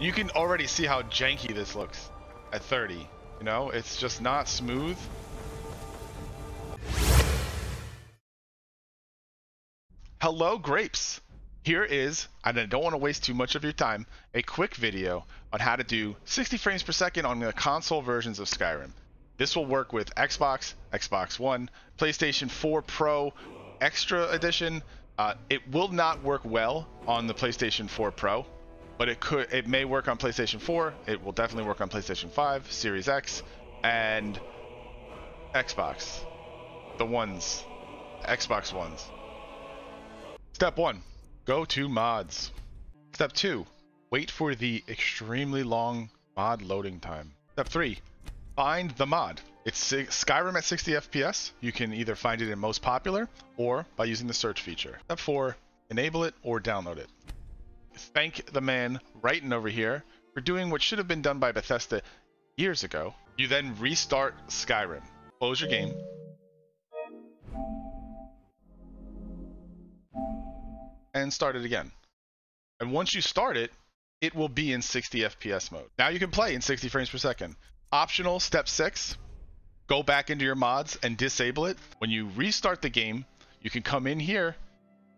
You can already see how janky this looks at 30. You know, it's just not smooth. Hello, grapes. Here is, and I don't want to waste too much of your time, a quick video on how to do 60 frames per second on the console versions of Skyrim. This will work with Xbox, Xbox One, PlayStation 4 Pro Extra Edition. It will not work well on the PlayStation 4 Pro, but it may work on PlayStation 4. It will definitely work on PlayStation 5, Series X, and Xbox. The ones, Xbox Ones. Step 1, go to mods. Step 2, wait for the extremely long mod loading time. Step 3, find the mod. It's Skyrim at 60 FPS. You can either find it in most popular or by using the search feature. Step 4, enable it or download it. Thank the man writing over here for doing what should have been done by Bethesda years ago. You then restart Skyrim. Close your game. And start it again. And once you start it, it will be in 60 FPS mode. Now you can play in 60 frames per second. Optional, step 6, go back into your mods and disable it. When you restart the game, you can come in here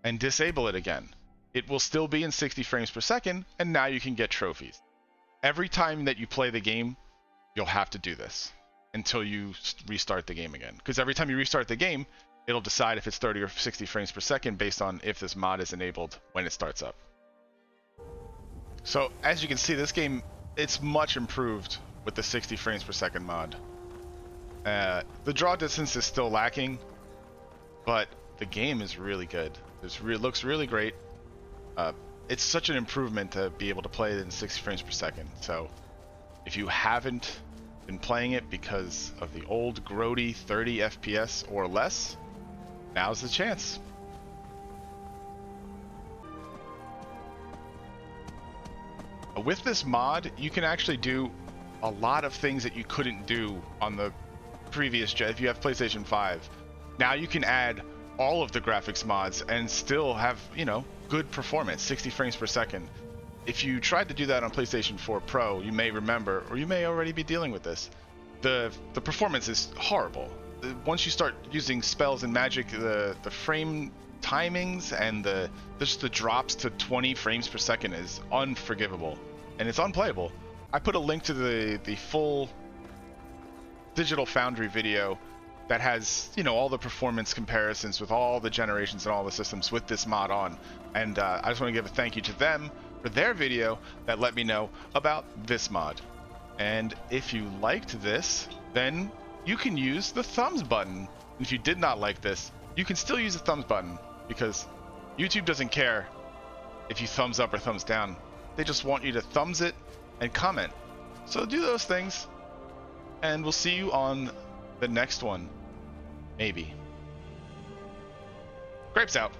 and disable it again. It will still be in 60 frames per second, and now you can get trophies. Every time that you play the game, you'll have to do this until you restart the game again. Because every time you restart the game, it'll decide if it's 30 or 60 frames per second based on if this mod is enabled when it starts up. So as you can see, this game, it's much improved with the 60 frames per second mod. The draw distance is still lacking, but the game is really good. It looks really great. It's such an improvement to be able to play it in 60 frames per second. So if you haven't been playing it because of the old grody 30 FPS or less, now's the chance. With this mod, you can actually do a lot of things that you couldn't do on the previous gen. If you have PlayStation 5, now you can add all of the graphics mods and still have, you know, good performance, 60 frames per second. If you tried to do that on PlayStation 4 Pro, you may remember, or you may already be dealing with this, the performance is horrible. Once you start using spells and magic, the frame timings and just the drops to 20 frames per second is unforgivable, and it's unplayable. I put a link to the full Digital Foundry video that has, you know, all the performance comparisons with all the generations and all the systems with this mod on, and I just want to give a thank you to them for their video that let me know about this mod. And if you liked this, then you can use the thumbs button. And if you did not like this, you can still use the thumbs button, because YouTube doesn't care if you thumbs up or thumbs down. They just want you to thumbs it and comment. So do those things, and we'll see you on the next one. Maybe. Grapes out.